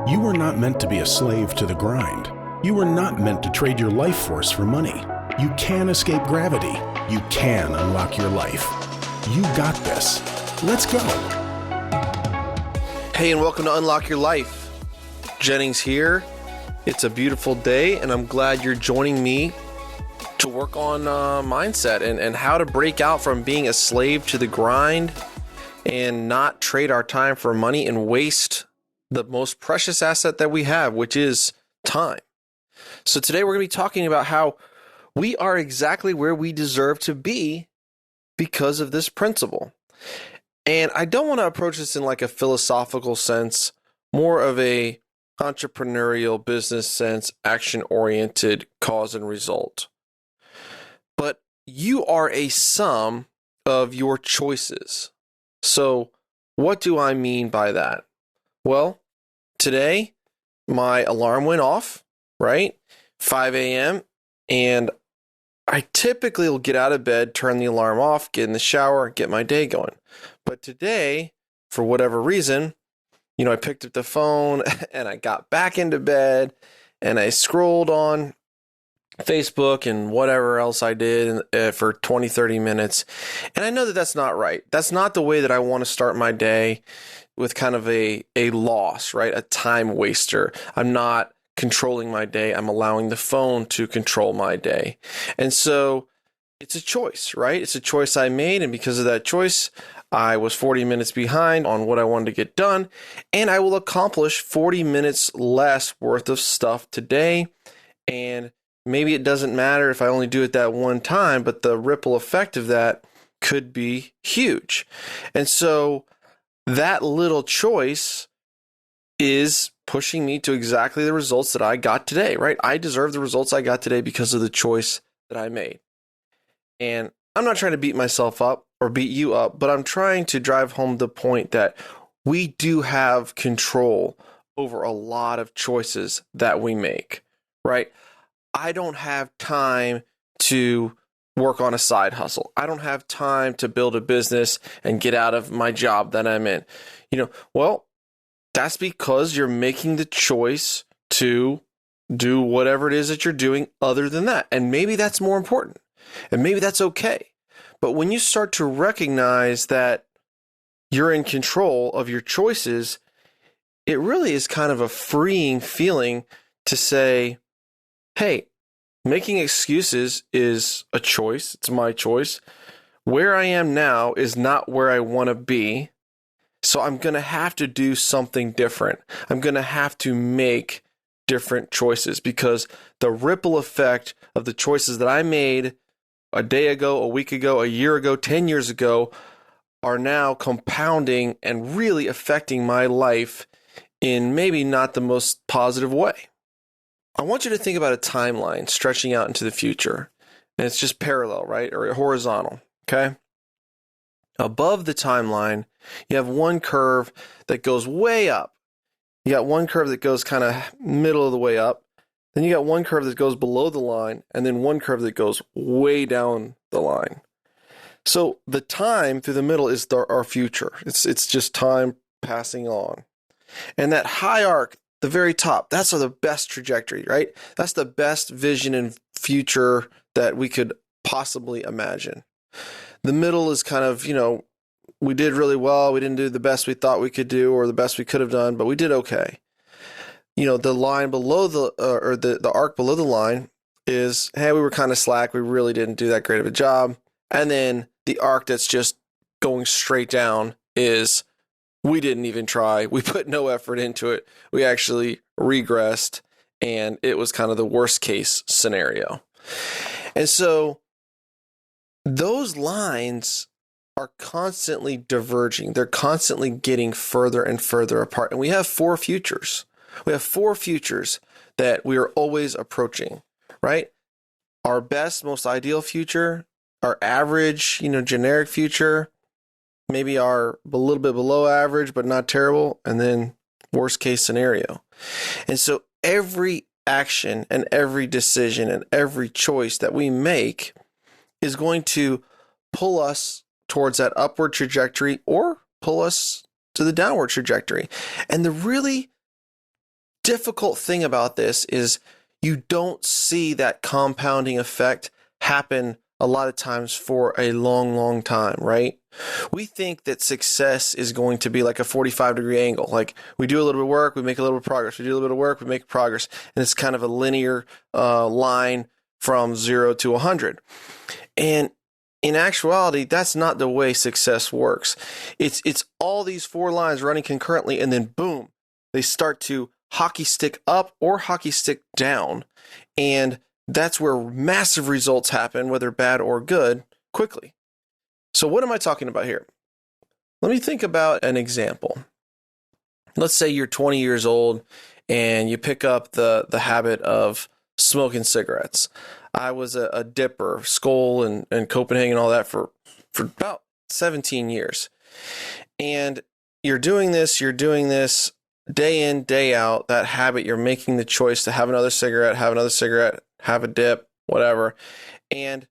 You were not meant to be a slave to the grind. You were not meant to trade your life force for money. You can escape gravity. You can unlock your life. You got this. Let's go. Hey, and welcome to Unlock Your Life. Jennings here. It's a beautiful day, and I'm glad you're joining me to work on mindset and how to break out from being a slave to the grind and not trade our time for money and waste the most precious asset that we have, which is time. So today we're going to be talking about how we are exactly where we deserve to be because of this principle. And I don't want to approach this in like a philosophical sense, more of a entrepreneurial business sense, action-oriented cause and result. But you are a sum of your choices. So what do I mean by that? Well, today my alarm went off, right? 5 a.m. And I typically will get out of bed, turn the alarm off, get in the shower, get my day going. But today, for whatever reason, I picked up the phone and I got back into bed and I scrolled on Facebook and whatever else I did for 20, 30 minutes. And I know that that's not right. That's not the way that I want to start my day, with kind of a loss, right? A time waster. I'm not controlling my day. I'm allowing the phone to control my day. And so it's a choice, right? It's a choice I made. And because of that choice, I was 40 minutes behind on what I wanted to get done. And I will accomplish 40 minutes less worth of stuff today. And maybe it doesn't matter if I only do it that one time, but the ripple effect of that could be huge. And so that little choice is pushing me to exactly the results that I got today, right? I deserve the results I got today because of the choice that I made. And I'm not trying to beat myself up or beat you up, but I'm trying to drive home the point that we do have control over a lot of choices that we make, right? I don't have time to work on a side hustle. I don't have time to build a business and get out of my job that I'm in. Well, that's because you're making the choice to do whatever it is that you're doing other than that. And maybe that's more important. And maybe that's okay. But when you start to recognize that you're in control of your choices, it really is kind of a freeing feeling to say, hey, making excuses is a choice. It's my choice. Where I am now is not where I want to be. So I'm going to have to do something different. I'm going to have to make different choices because the ripple effect of the choices that I made a day ago, a week ago, a year ago, 10 years ago are now compounding and really affecting my life in maybe not the most positive way. I want you to think about a timeline stretching out into the future. And it's just parallel, right? Or horizontal, okay? Above the timeline, you have one curve that goes way up. You got one curve that goes kind of middle of the way up. Then you got one curve that goes below the line, and then one curve that goes way down the line. So the time through the middle is our future. It's just time passing on. And that high arc, the very top, that's the best trajectory, right? That's the best vision and future that we could possibly imagine. The middle is kind of, we did really well. We didn't do the best we thought we could do or the best we could have done, but we did okay. The line below the arc below the line is, hey, we were kind of slack. We really didn't do that great of a job. And then the arc that's just going straight down is, we didn't even try. We put no effort into it. We actually regressed, and it was kind of the worst case scenario. And so those lines are constantly diverging. They're constantly getting further and further apart. And we have four futures. We have four futures that we are always approaching, right? Our best, most ideal future, our average, generic future, maybe our a little bit below average, but not terrible, and then worst case scenario. And so every action and every decision and every choice that we make is going to pull us towards that upward trajectory or pull us to the downward trajectory. And the really difficult thing about this is you don't see that compounding effect happen a lot of times for a long, long time, right? We think that success is going to be like a 45-degree angle. Like we do a little bit of work, we make a little bit of progress. We do a little bit of work, we make progress. And it's kind of a linear line from 0 to 100. And in actuality, that's not the way success works. It's all these 4 lines running concurrently, and then boom, they start to hockey stick up or hockey stick down. And that's where massive results happen, whether bad or good, quickly. So what am I talking about here? Let me think about an example. Let's say you're 20 years old and you pick up the habit of smoking cigarettes. I was a dipper, Skoal and Copenhagen, all that for about 17 years. And you're doing this day in, day out, that habit. You're making the choice to have another cigarette, have a dip, whatever. And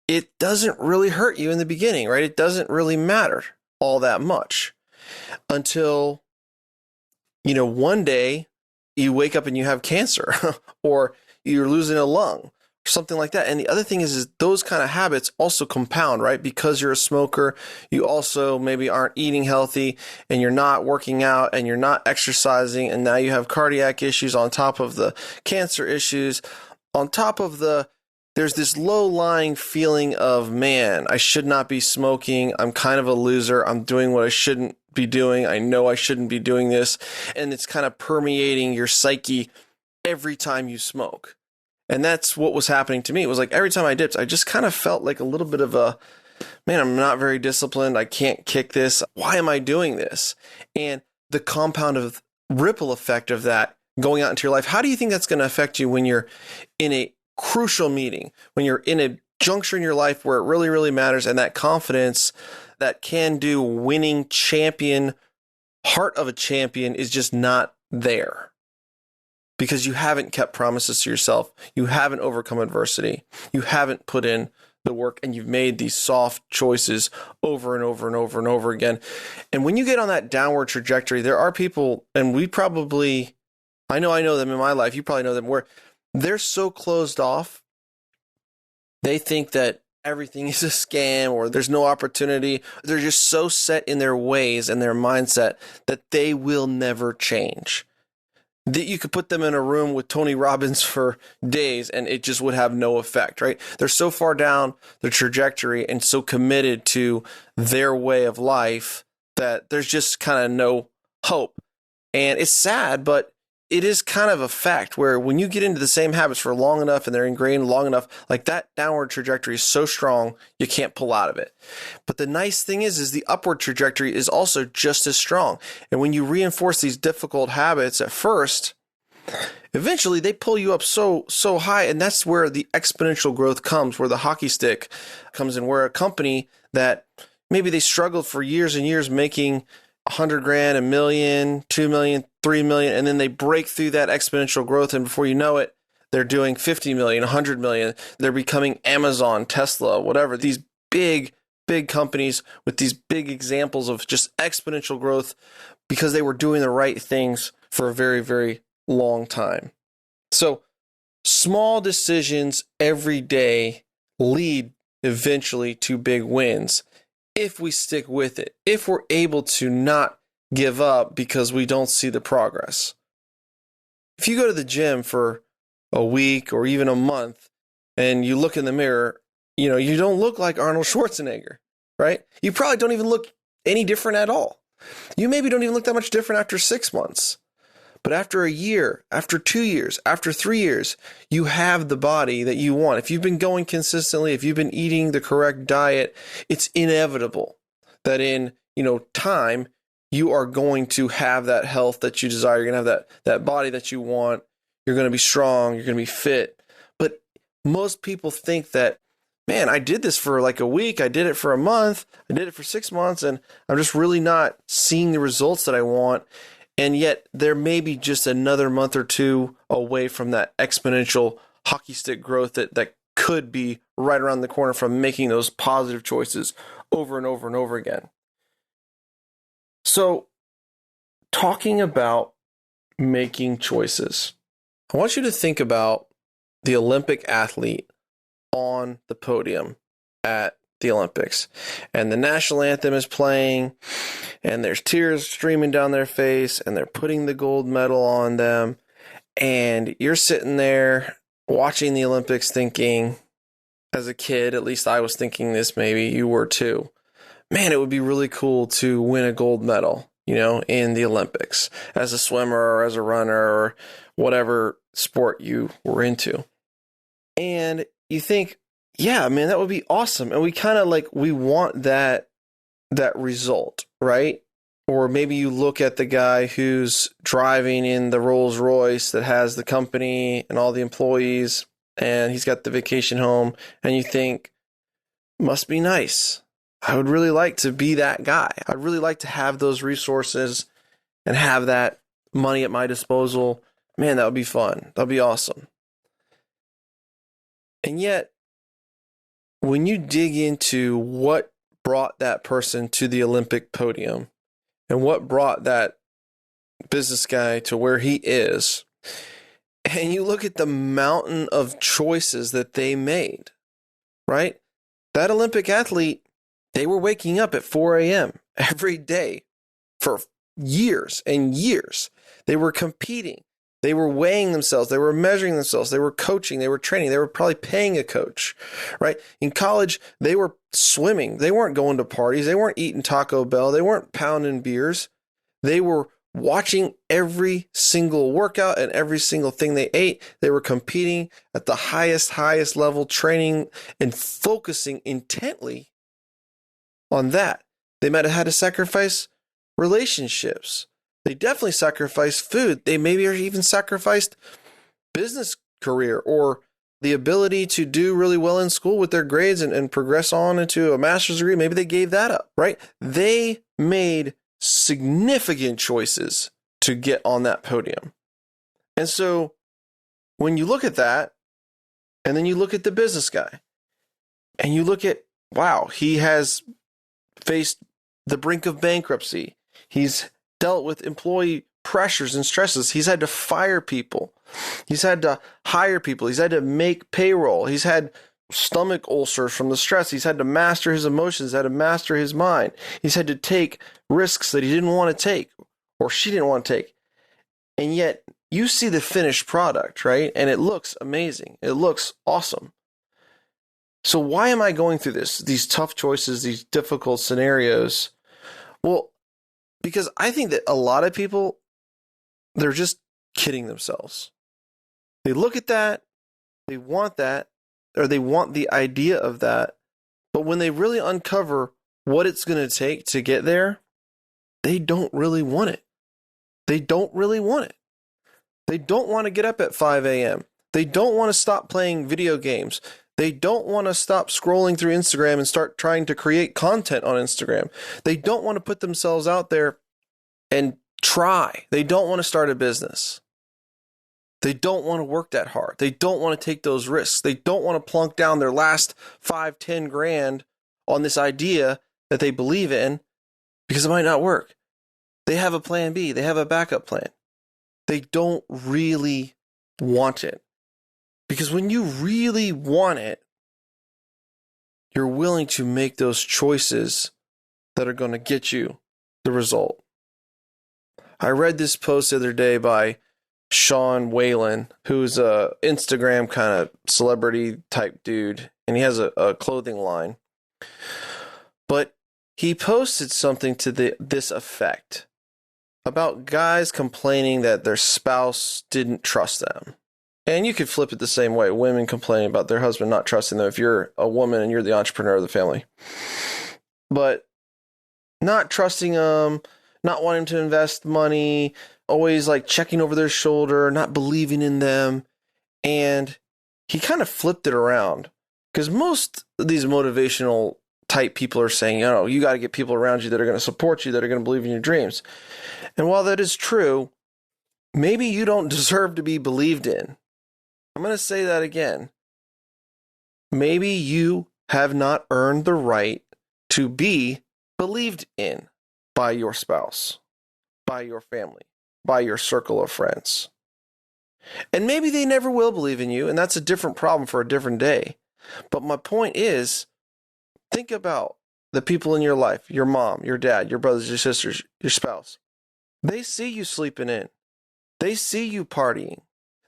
it doesn't really hurt you in the beginning, right? It doesn't really matter all that much until, one day you wake up and you have cancer or you're losing a lung, something like that. And the other thing is those kind of habits also compound, right? Because you're a smoker, you also maybe aren't eating healthy and you're not working out and you're not exercising. And now you have cardiac issues on top of the cancer issues, on top of there's this low-lying feeling of, man, I should not be smoking. I'm kind of a loser. I'm doing what I shouldn't be doing. I know I shouldn't be doing this. And it's kind of permeating your psyche every time you smoke. And that's what was happening to me. It was like every time I dipped, I just kind of felt like a little bit of a, man, I'm not very disciplined. I can't kick this. Why am I doing this? And the compound of ripple effect of that going out into your life, how do you think that's going to affect you when you're in a crucial meeting, when you're in a juncture in your life where it really, really matters, and that confidence, that can-do winning champion, heart of a champion is just not there because you haven't kept promises to yourself. You haven't overcome adversity. You haven't put in the work, and you've made these soft choices over and over and over and over again. And when you get on that downward trajectory, there are people, and I know them in my life, you probably know them, where they're so closed off, they think that everything is a scam or there's no opportunity. They're just so set in their ways and their mindset that they will never change. That you could put them in a room with Tony Robbins for days and it just would have no effect, right? They're so far down the trajectory and so committed to their way of life that there's just kind of no hope. And it's sad, but it is kind of a fact where when you get into the same habits for long enough and they're ingrained long enough, like that downward trajectory is so strong, you can't pull out of it. But the nice thing is the upward trajectory is also just as strong. And when you reinforce these difficult habits at first, eventually they pull you up so high. And that's where the exponential growth comes, where the hockey stick comes in, where a company that maybe they struggled for years and years making $100,000, $1 million, $2 million, $3 million, and then they break through that exponential growth, and before you know it, they're doing 50 million, 100 million. They're becoming Amazon, Tesla, whatever. These big companies with these big examples of just exponential growth because they were doing the right things for a very, very long time. So small decisions every day lead eventually to big wins. If we stick with it, if we're able to not give up because we don't see the progress. If you go to the gym for a week or even a month and you look in the mirror, you don't look like Arnold Schwarzenegger, right? You probably don't even look any different at all. You maybe don't even look that much different after 6 months. But after a year, after 2 years, after 3 years, you have the body that you want. If you've been going consistently, if you've been eating the correct diet, it's inevitable that in, time, you are going to have that health that you desire. You're going to have that body that you want. You're going to be strong. You're going to be fit. But most people think that, man, I did this for like a week. I did it for a month. I did it for 6 months, and I'm just really not seeing the results that I want. And yet there may be just another month or two away from that exponential hockey stick growth that could be right around the corner from making those positive choices over and over and over again. So talking about making choices. I want you to think about the Olympic athlete on the podium at the Olympics, and the national anthem is playing, and there's tears streaming down their face, and they're putting the gold medal on them, and you're sitting there watching the Olympics thinking, as a kid, at least I was thinking this, maybe you were too, man, it would be really cool to win a gold medal, in the Olympics as a swimmer or as a runner or whatever sport you were into. And you think, yeah, man, that would be awesome. And we kind of we want that result, right? Or maybe you look at the guy who's driving in the Rolls Royce that has the company and all the employees, and he's got the vacation home, and you think, must be nice. I would really like to be that guy. I'd really like to have those resources and have that money at my disposal. Man, that would be fun. That'd be awesome. And yet, when you dig into what brought that person to the Olympic podium and what brought that business guy to where he is, and you look at the mountain of choices that they made, right? That Olympic athlete, they were waking up at 4 a.m. every day for years and years. They were competing. They were weighing themselves. They were measuring themselves. They were coaching. They were training. They were probably paying a coach, right? In college, they were swimming. They weren't going to parties. They weren't eating Taco Bell. They weren't pounding beers. They were watching every single workout and every single thing they ate. They were competing at the highest level, training and focusing intently on that. They might have had to sacrifice relationships. They definitely sacrificed food. They maybe even sacrificed business career or the ability to do really well in school with their grades and progress on into a master's degree. Maybe they gave that up, right? They made significant choices to get on that podium. And so when you look at that, and then you look at the business guy, and you look at, wow, he has faced the brink of bankruptcy. He's dealt with employee pressures and stresses. He's had to fire people. He's had to hire people. He's had to make payroll. He's had stomach ulcers from the stress. He's had to master his emotions, had to master his mind. He's had to take risks that he didn't want to take or she didn't want to take. And yet you see the finished product, right? And it looks amazing. It looks awesome. So why am I going through these tough choices, these difficult scenarios? Well, because I think that a lot of people, they're just kidding themselves. They look at that, they want that, or they want the idea of that. But when they really uncover what it's going to take to get there, they don't really want it. They don't really want it. They don't want to get up at 5 a.m. They don't want to stop playing video games. They don't want to stop scrolling through Instagram and start trying to create content on Instagram. They don't want to put themselves out there and try. They don't want to start a business. They don't want to work that hard. They don't want to take those risks. They don't want to plunk down their last 5-10 grand on this idea that they believe in because it might not work. They have a plan B. They have a backup plan. They don't really want it. Because when you really want it, you're willing to make those choices that are going to get you the result. I read this post the other day by Whalen, who's a Instagram kind of celebrity type dude, and he has a clothing line. But he posted something to this effect about guys complaining that their spouse didn't trust them. And you could flip it the same way. Women complaining about their husband not trusting them if you're a woman and you're the entrepreneur of the family. But not trusting them, not wanting to invest money, always checking over their shoulder, not believing in them. And he kind of flipped it around because most of these motivational type people are saying, you got to get people around you that are going to support you, that are going to believe in your dreams. And while that is true, maybe you don't deserve to be believed in. I'm going to say that again. Maybe you have not earned the right to be believed in by your spouse, by your family, by your circle of friends. And maybe they never will believe in you, and that's a different problem for a different day. But my point is, think about the people in your life, your mom, your dad, your brothers, your sisters, your spouse. They see you sleeping in. They see you partying.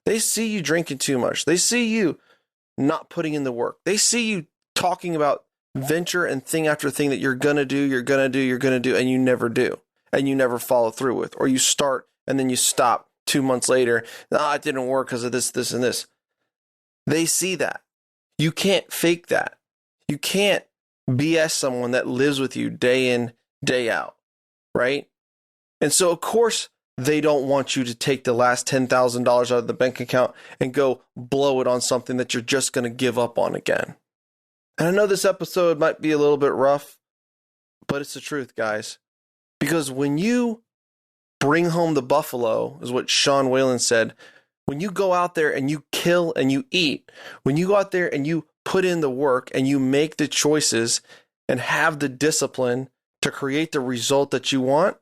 They see you drinking too much. They see you not putting in the work. They see you talking about venture and thing after thing that you're going to do, and you never do. And you never follow through with. Or you start and then you stop 2 months later. It didn't work because of this, and this. They see that. You can't fake that. You can't BS someone that lives with you day in, day out, right? And so, of course, they don't want you to take the last $10,000 out of the bank account and go blow it on something that you're just going to give up on again. And I know this episode might be a little bit rough, but it's the truth, guys. Because when you bring home the buffalo, is what Sean Whalen said, when you go out there and you kill and you eat, when you go out there and you put in the work and you make the choices and have the discipline to create the result that you want,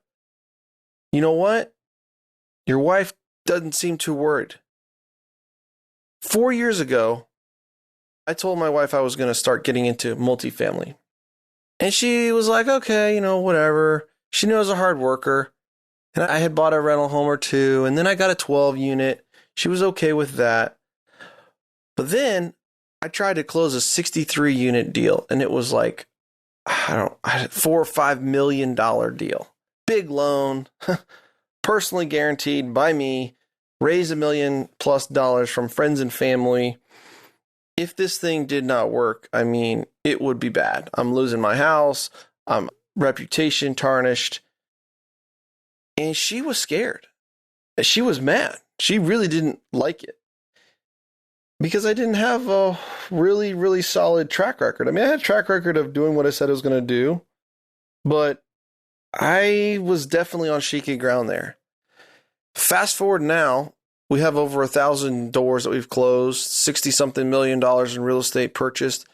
you know what? Your wife doesn't seem too worried. 4 years ago, I told my wife I was going to start getting into multifamily. And she was like, okay, whatever. She knows a hard worker. And I had bought a rental home or two, and then I got a 12 unit. She was okay with that. But then I tried to close a 63 unit deal, and it was like, $4 or $5 million deal. Big loan, personally guaranteed by me, raise $1 million+ from friends and family. If this thing did not work, it would be bad. I'm losing my house. Reputation tarnished. And she was scared. She was mad. She really didn't like it. Because I didn't have a really, really solid track record. I had a track record of doing what I said I was going to do. But I was definitely on shaky ground there. Fast forward now, we have over 1,000 doors that we've closed, 60-something million dollars in real estate purchased.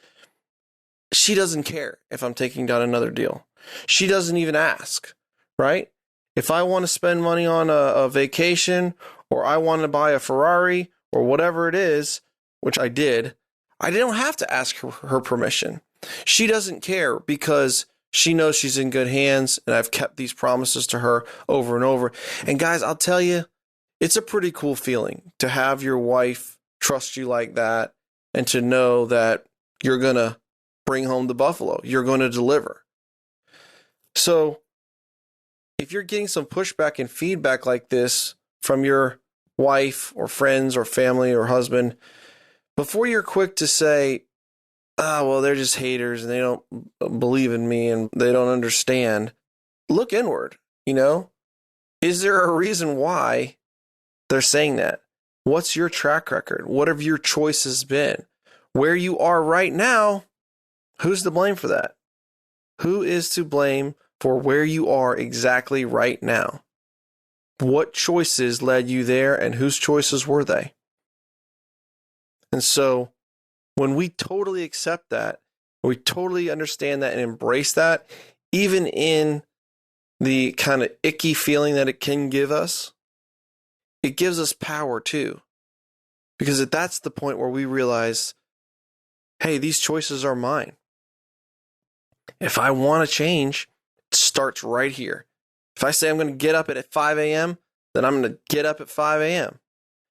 She doesn't care if I'm taking down another deal. She doesn't even ask, right? If I want to spend money on a vacation, or I want to buy a Ferrari, or whatever it is, which I don't have to ask her permission. She doesn't care because she knows she's in good hands, and I've kept these promises to her over and over. And guys, I'll tell you, it's a pretty cool feeling to have your wife trust you like that and to know that you're going to bring home the buffalo. You're going to deliver. So if you're getting some pushback and feedback like this from your wife or friends or family or husband, before you're quick to say, well, they're just haters and they don't believe in me and they don't understand, look inward, Is there a reason why they're saying that? What's your track record? What have your choices been? Where you are right now, who's to blame for that? Who is to blame for where you are exactly right now? What choices led you there and whose choices were they? And so when we totally accept that, we totally understand that and embrace that, even in the kind of icky feeling that it can give us, it gives us power too. Because that's the point where we realize, hey, these choices are mine. If I want to change, it starts right here. If I say I'm going to get up at 5 a.m., then I'm going to get up at 5 a.m.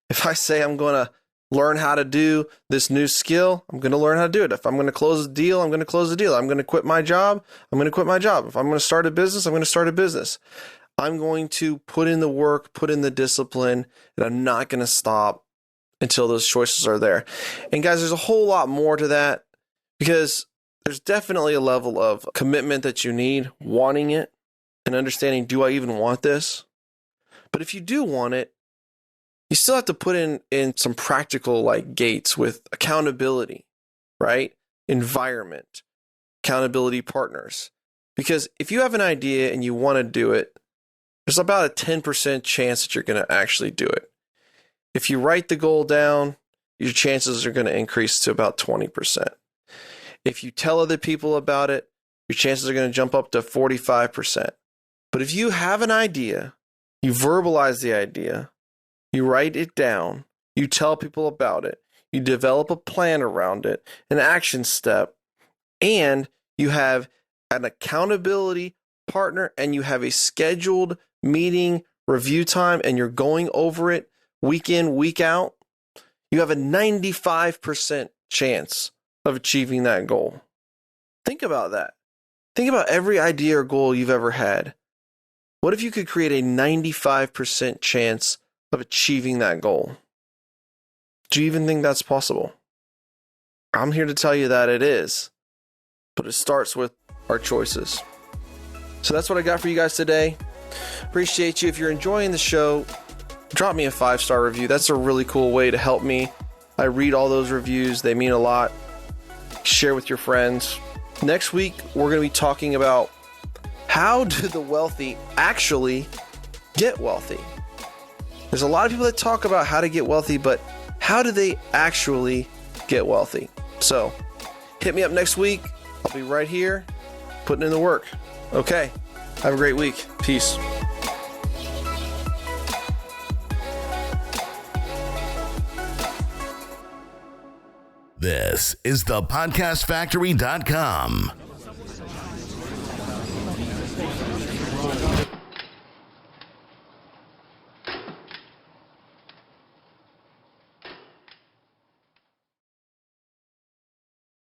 If I say I'm going to learn how to do this new skill, I'm going to learn how to do it. If I'm going to close a deal, I'm going to close the deal. I'm going to quit my job, I'm going to quit my job. If I'm going to start a business, I'm going to start a business. I'm going to put in the work, put in the discipline, and I'm not going to stop until those choices are there. And guys, there's a whole lot more to that, because there's definitely a level of commitment that you need, wanting it and understanding, do I even want this? But if you do want it, you still have to put in some practical gates with accountability, right? Environment, accountability partners. Because if you have an idea and you want to do it, there's about a 10% chance that you're going to actually do it. If you write the goal down, your chances are going to increase to about 20%. If you tell other people about it, your chances are going to jump up to 45%. But if you have an idea, You verbalize the idea. You write it down. You tell people about it. You develop a plan around it, an action step, and you have an accountability partner, and you have a scheduled meeting review time, and you're going over it week in, week out. You have a 95% chance of achieving that goal. Think about that. Think about every idea or goal you've ever had. What if you could create a 95% chance of achieving that goal? Do you even think that's possible? I'm here to tell you that it is, but it starts with our choices. So that's what I got for you guys today. Appreciate you. If you're enjoying the show, drop me a 5-star review. That's a really cool way to help me. I read all those reviews. They mean a lot. Share with your friends. Next week, we're going to be talking about how do the wealthy actually get wealthy? There's a lot of people that talk about how to get wealthy, but how do they actually get wealthy? So hit me up next week. I'll be right here putting in the work. Okay. Have a great week. Peace. This is thepodcastfactory.com.